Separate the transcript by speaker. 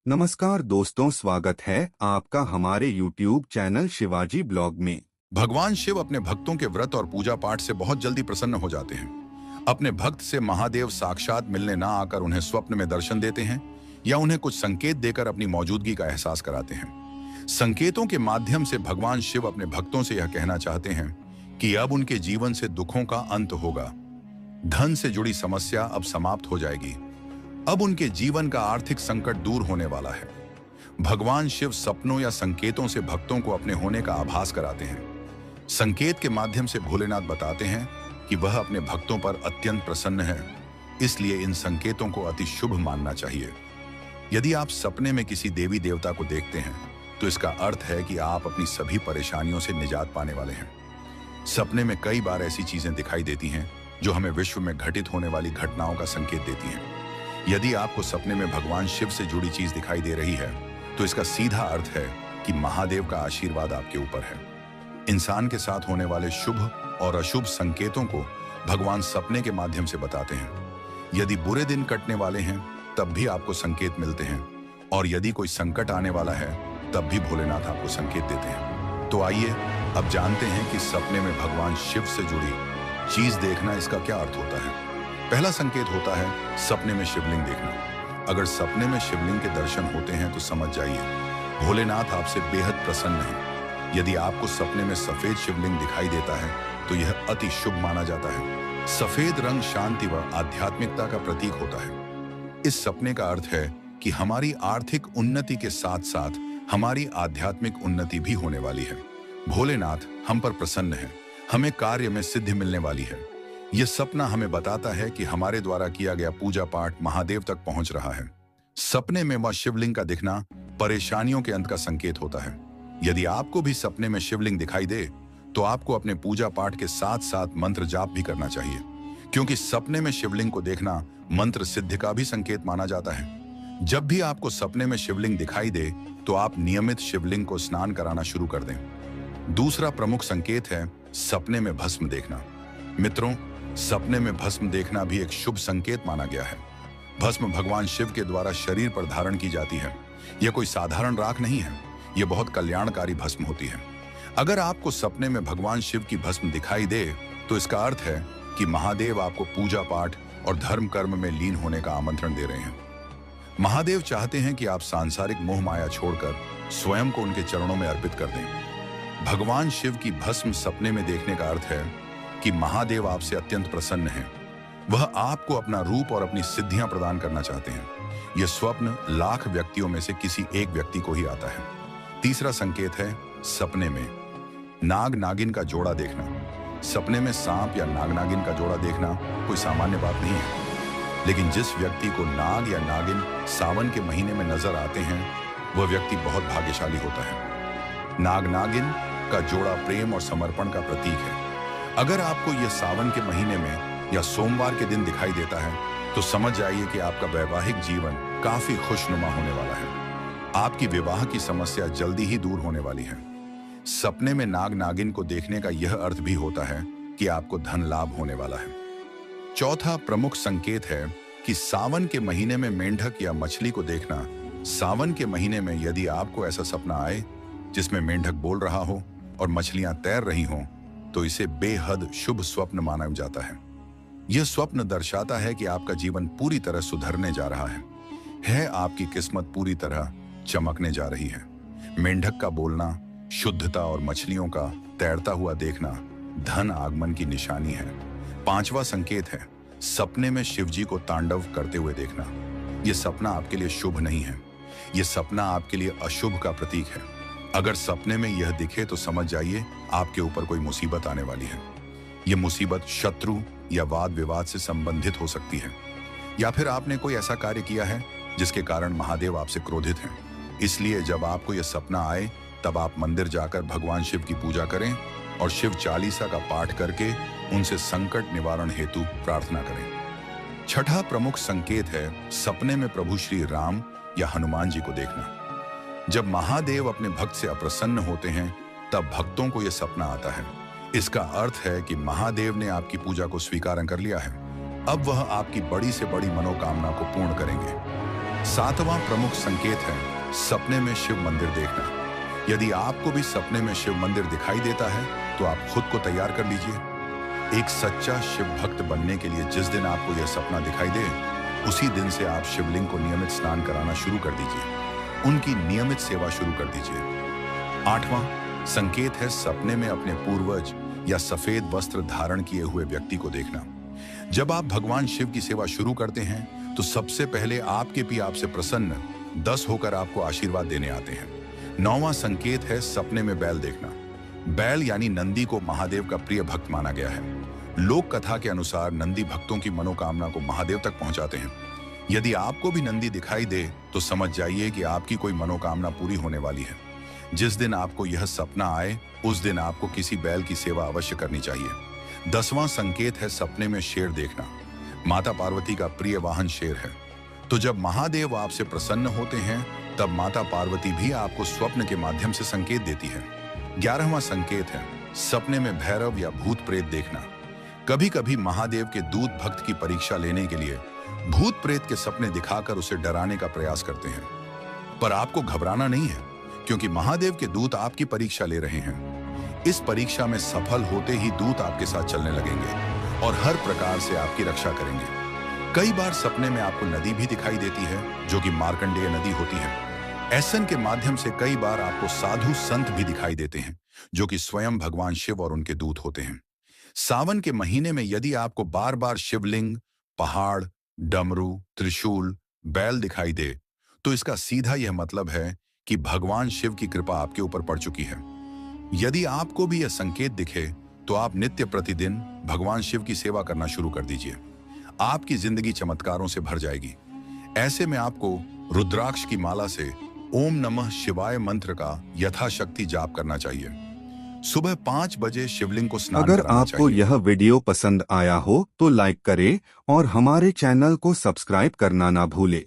Speaker 1: नमस्कार दोस्तों, स्वागत है आपका हमारे YouTube चैनल शिवाजी ब्लॉग में।
Speaker 2: भगवान शिव अपने भक्तों के व्रत और पूजा पाठ से बहुत जल्दी प्रसन्न हो जाते हैं। अपने भक्त से महादेव साक्षात मिलने ना आकर उन्हें स्वप्न में दर्शन देते हैं या उन्हें कुछ संकेत देकर अपनी मौजूदगी का एहसास कराते हैं। संकेतों के माध्यम से भगवान शिव अपने भक्तों से यह कहना चाहते हैं कि अब उनके जीवन से दुखों का अंत होगा, धन से जुड़ी समस्या अब समाप्त हो जाएगी, अब उनके जीवन का आर्थिक संकट दूर होने वाला है। भगवान शिव सपनों या संकेतों से भक्तों को अपने होने का आभास कराते हैं। संकेत के माध्यम से भोलेनाथ बताते हैं कि वह अपने भक्तों पर अत्यंत प्रसन्न है, इसलिए इन संकेतों को अति शुभ मानना चाहिए। यदि आप सपने में किसी देवी देवता को देखते हैं तो इसका अर्थ है कि आप अपनी सभी परेशानियों से निजात पाने वाले हैं। सपने में कई बार ऐसी चीजें दिखाई देती हैं जो हमें विश्व में घटित होने वाली घटनाओं का संकेत देती हैं। यदि आपको सपने में भगवान शिव से जुड़ी चीज दिखाई दे रही है तो इसका सीधा अर्थ है कि महादेव का आशीर्वाद आपके ऊपर है। इंसान के साथ होने वाले शुभ और अशुभ संकेतों को भगवान सपने के माध्यम से बताते हैं। यदि बुरे दिन कटने वाले हैं तब भी आपको संकेत मिलते हैं, और यदि कोई संकट आने वाला है तब भी भोलेनाथ आपको संकेत देते हैं। तो आइए अब जानते हैं कि सपने में भगवान शिव से जुड़ी चीज देखना इसका क्या अर्थ होता है। पहला संकेत होता है सपने में शिवलिंग देखना। अगर सपने में शिवलिंग के दर्शन होते हैं तो समझ जाइए भोलेनाथ आपसे बेहद प्रसन्न है। यदि आपको सपने में सफेद शिवलिंग दिखाई देता है तो यह अति शुभ माना जाता है। सफेद रंग शांति व आध्यात्मिकता का प्रतीक होता है। इस सपने का अर्थ है कि हमारी आर्थिक उन्नति के साथ साथ हमारी आध्यात्मिक उन्नति भी होने वाली है। भोलेनाथ हम पर प्रसन्न है, हमें कार्य में सिद्धि मिलने वाली है। यह सपना हमें बताता है कि हमारे द्वारा किया गया पूजा पाठ महादेव तक पहुंच रहा है। सपने में वह शिवलिंग का दिखना परेशानियों के अंत का संकेत होता है। यदि आपको भी सपने में शिवलिंग दिखाई दे तो आपको अपने पूजा पाठ के साथ साथ मंत्र जाप भी करना चाहिए, क्योंकि सपने में शिवलिंग को देखना मंत्र सिद्धि का भी संकेत माना जाता है। जब भी आपको सपने में शिवलिंग दिखाई दे तो आप नियमित शिवलिंग को स्नान कराना शुरू कर दें। दूसरा प्रमुख संकेत है सपने में भस्म देखना। मित्रों, सपने में भस्म देखना भी एक शुभ संकेत माना गया है। भस्म भगवान शिव के द्वारा शरीर पर धारण की जाती है। यह कोई साधारण राख नहीं है, यह बहुत कल्याणकारी भस्म होती है। अगर आपको सपने में भगवान शिव की भस्म दिखाई दे तो इसका अर्थ है कि महादेव आपको पूजा पाठ और धर्म कर्म में लीन होने का आमंत्रण दे रहे हैं। महादेव चाहते हैं कि आप सांसारिक मोह माया छोड़कर स्वयं को उनके चरणों में अर्पित कर दें। भगवान शिव की भस्म सपने में देखने का अर्थ है कि महादेव आपसे अत्यंत प्रसन्न हैं। वह आपको अपना रूप और अपनी सिद्धियां प्रदान करना चाहते हैं। यह स्वप्न लाख व्यक्तियों में से किसी एक व्यक्ति को ही आता है। तीसरा संकेत है सपने में नाग नागिन का जोड़ा देखना। सपने में सांप या नाग नागिन का जोड़ा देखना कोई सामान्य बात नहीं है, लेकिन जिस व्यक्ति को नाग या नागिन सावन के महीने में नजर आते हैं वह व्यक्ति बहुत भाग्यशाली होता है। नाग नागिन का जोड़ा प्रेम और समर्पण का प्रतीक है। अगर आपको यह सावन के महीने में या सोमवार के दिन दिखाई देता है तो समझ जाइए कि आपका वैवाहिक जीवन काफी खुशनुमा होने वाला है। आपकी विवाह की समस्या जल्दी ही दूर होने वाली है। सपने में नाग नागिन को देखने का यह अर्थ भी होता है कि आपको धन लाभ होने वाला है। चौथा प्रमुख संकेत है कि सावन के महीने में मेंढक या मछली को देखना। सावन के महीने में यदि आपको ऐसा सपना आए जिसमें मेंढक बोल रहा हो और मछलियां तैर रही हों तो इसे बेहद शुभ स्वप्न माना जाता है। यह स्वप्न दर्शाता है कि आपका जीवन पूरी तरह सुधरने जा रहा है। आपकी किस्मत पूरी तरह चमकने जा रही है। मेंढक का बोलना, शुद्धता और मछलियों का तैरता हुआ देखना धन आगमन की निशानी है। पांचवा संकेत है सपने में शिवजी को तांडव करते हुए देखना। यह सपना आपके लिए शुभ नहीं है, यह सपना आपके लिए अशुभ का प्रतीक है। अगर सपने में यह दिखे तो समझ जाइए आपके ऊपर कोई मुसीबत आने वाली है। यह मुसीबत शत्रु या वाद विवाद से संबंधित हो सकती है, या फिर आपने कोई ऐसा कार्य किया है जिसके कारण महादेव आपसे क्रोधित हैं। इसलिए जब आपको यह सपना आए तब आप मंदिर जाकर भगवान शिव की पूजा करें और शिव चालीसा का पाठ करके उनसे संकट निवारण हेतु प्रार्थना करें। छठा प्रमुख संकेत है सपने में प्रभु श्री राम या हनुमान जी को देखना। जब महादेव अपने भक्त से अप्रसन्न होते हैं तब भक्तों को यह सपना आता है। इसका अर्थ है कि महादेव ने आपकी पूजा को स्वीकार कर लिया है। अब वह आपकी बड़ी से बड़ी मनोकामना को पूर्ण करेंगे। सातवां प्रमुख संकेत है सपने में शिव मंदिर देखना। यदि आपको भी सपने में शिव मंदिर दिखाई देता है तो आप खुद को तैयार कर लीजिए। एक सच्चा शिव भक्त बनने के लिए जिस दिन आपको यह सपना दिखाई दे, उसी दिन से आप शिवलिंग को नियमित स्नान कराना शुरू कर दीजिए, उनकी नियमित सेवा शुरू कर दीजिए। आठवां संकेत है सपने में अपने पूर्वज या सफेद वस्त्र धारण किए हुए व्यक्ति को देखना। जब आप भगवान शिव की सेवा शुरू करते हैं तो सबसे पहले आपके भी आपसे प्रसन्न 10 होकर आपको आशीर्वाद देने आते हैं। नौवां संकेत है सपने में बैल देखना। बैल यानी नंदी को महादेव का प्रिय भक्त माना गया है। लोक कथा के अनुसार नंदी भक्तों की मनोकामना को महादेव तक पहुंचाते हैं। यदि आपको भी नंदी दिखाई दे तो समझ जाइए कि आपकी कोई मनोकामना पूरी होने वाली है। जिस दिन आपको यह सपना आए उस दिन आपको किसी बैल की सेवा अवश्य करनी चाहिए। 10वां संकेत है सपने में शेर देखना। माता पार्वती का प्रिय वाहन शेर है, तो जब महादेव आपसे प्रसन्न होते हैं तब माता पार्वती भी आपको स्वप्न के माध्यम से संकेत देती है। 11वां संकेत है सपने में भैरव या भूत प्रेत देखना। कभी कभी महादेव के दूत भक्त की परीक्षा लेने के लिए भूत प्रेत के सपने दिखाकर उसे डराने का प्रयास करते हैं, पर आपको घबराना नहीं है, क्योंकि महादेव के दूत आपकी परीक्षा ले रहे हैं। इस परीक्षा में सफल होते ही दूत आपके साथ चलने लगेंगे और हर प्रकार से आपकी रक्षा करेंगे। कई बार सपने में आपको नदी भी दिखाई देती है, जो कि मार्कंडेय नदी होती है। ऐसन के माध्यम से कई बार आपको साधु संत भी दिखाई देते हैं, जो कि स्वयं भगवान शिव और उनके दूत होते हैं। सावन के महीने में यदि आपको बार बार शिवलिंग, पहाड़, डमरू, त्रिशूल, बैल दिखाई दे तो इसका सीधा यह मतलब है कि भगवान शिव की कृपा आपके ऊपर पड़ चुकी है। यदि आपको भी यह संकेत दिखे तो आप नित्य प्रतिदिन भगवान शिव की सेवा करना शुरू कर दीजिए। आपकी जिंदगी चमत्कारों से भर जाएगी। ऐसे में आपको रुद्राक्ष की माला से ओम नमः शिवाय मंत्र का यथाशक्ति जाप करना चाहिए। सुबह 5 बजे शिवलिंग को स्नान
Speaker 1: अगर
Speaker 2: कराना
Speaker 1: आपको
Speaker 2: चाहिए।
Speaker 1: यह वीडियो पसंद आया हो तो लाइक करें और हमारे चैनल को सब्सक्राइब करना ना भूले।